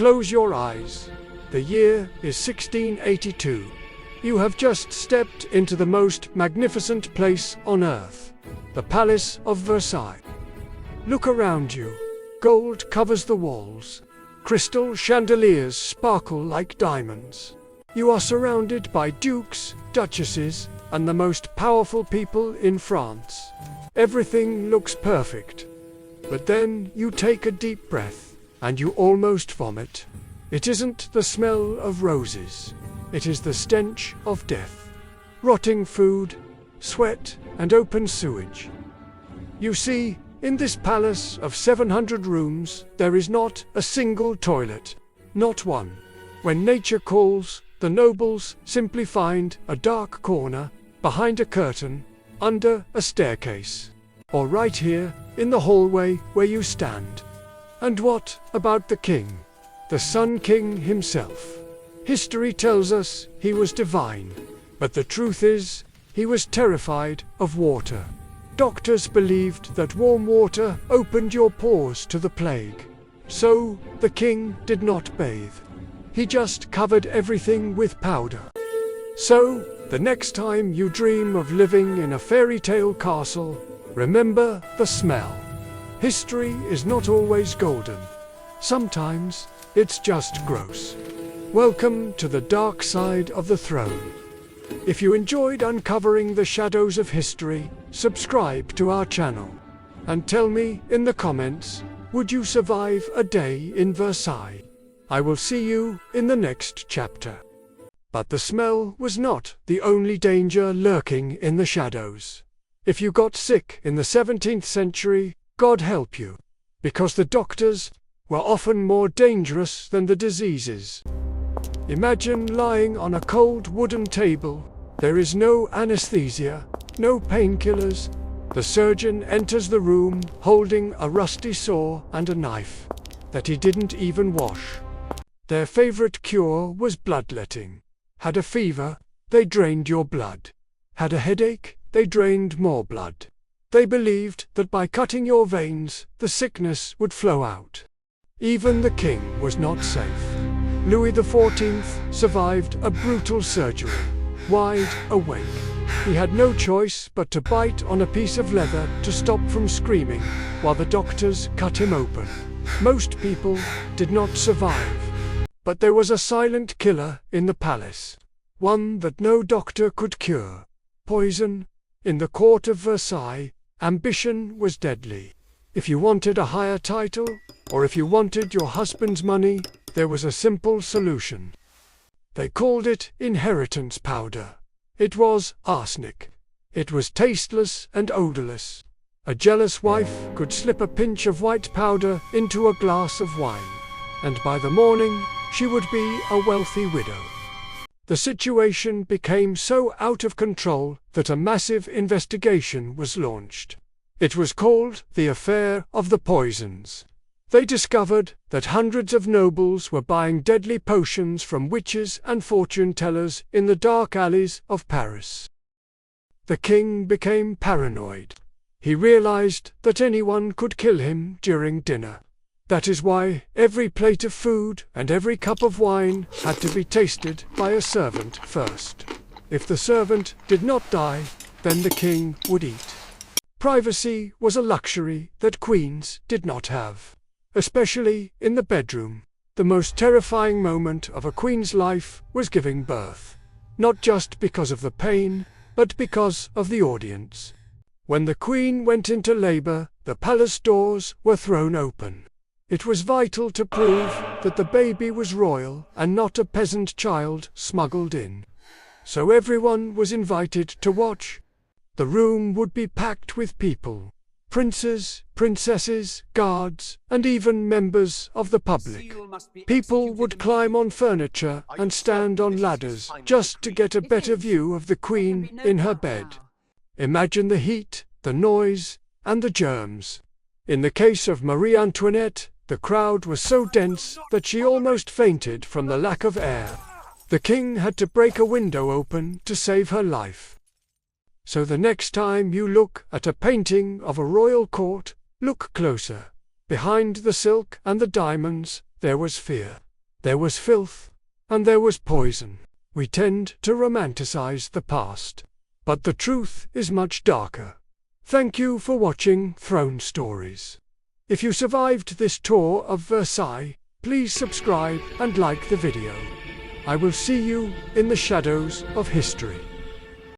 Close your eyes. The year is 1682. You have just stepped into the most magnificent place on earth, the Palace of Versailles. Look around you. Gold covers the walls. Crystal chandeliers sparkle like diamonds. You are surrounded by dukes, duchesses, and the most powerful people in France. Everything looks perfect. But then you take a deep breath, and you almost vomit. It isn't the smell of roses. It is the stench of death. Rotting food, sweat, and open sewage. You see, in this palace of 700 rooms, there is not a single toilet. Not one. When nature calls, the nobles simply find a dark corner, behind a curtain, under a staircase, or right here, in the hallway where you stand. And what about the king? The Sun King himself. History tells us he was divine, but the truth is, he was terrified of water. Doctors believed that warm water opened your pores to the plague. So, the king did not bathe. He just covered everything with powder. So, the next time you dream of living in a fairy tale castle, remember the smell. History is not always golden. Sometimes, it's just gross. Welcome to the dark side of the throne. If you enjoyed uncovering the shadows of history, subscribe to our channel. And tell me in the comments, would you survive a day in Versailles? I will see you in the next chapter. But the smell was not the only danger lurking in the shadows. If you got sick in the 17th century, God help you, because the doctors were often more dangerous than the diseases. Imagine lying on a cold wooden table. There is no anesthesia, no painkillers. The surgeon enters the room holding a rusty saw and a knife that he didn't even wash. Their favorite cure was bloodletting. Had a fever, they drained your blood. Had a headache, they drained more blood. They believed that by cutting your veins, the sickness would flow out. Even the king was not safe. Louis XIV survived a brutal surgery, wide awake. He had no choice but to bite on a piece of leather to stop from screaming while the doctors cut him open. Most people did not survive. But there was a silent killer in the palace, one that no doctor could cure. Poison. In the court of Versailles, ambition was deadly. If you wanted a higher title, or if you wanted your husband's money, there was a simple solution. They called it inheritance powder. It was arsenic. It was tasteless and odorless. A jealous wife could slip a pinch of white powder into a glass of wine, and by the morning, she would be a wealthy widow. The situation became so out of control that a massive investigation was launched. It was called the Affair of the Poisons. They discovered that hundreds of nobles were buying deadly potions from witches and fortune-tellers in the dark alleys of Paris. The king became paranoid. He realized that anyone could kill him during dinner. That is why every plate of food and every cup of wine had to be tasted by a servant first. If the servant did not die, then the king would eat. Privacy was a luxury that queens did not have, especially in the bedroom. The most terrifying moment of a queen's life was giving birth, not just because of the pain, but because of the audience. When the queen went into labor, the palace doors were thrown open. It was vital to prove that the baby was royal and not a peasant child smuggled in. So everyone was invited to watch. The room would be packed with people, princes, princesses, guards, and even members of the public. People would climb on furniture and stand on ladders just to get a better view of the queen in her bed. Imagine the heat, the noise, and the germs. In the case of Marie Antoinette, the crowd was so dense that she almost fainted from the lack of air. The king had to break a window open to save her life. So the next time you look at a painting of a royal court, look closer. Behind the silk and the diamonds, there was fear. There was filth, and there was poison. We tend to romanticize the past, but the truth is much darker. Thank you for watching Throne Stories. If you survived this tour of Versailles, please subscribe and like the video. I will see you in the shadows of history.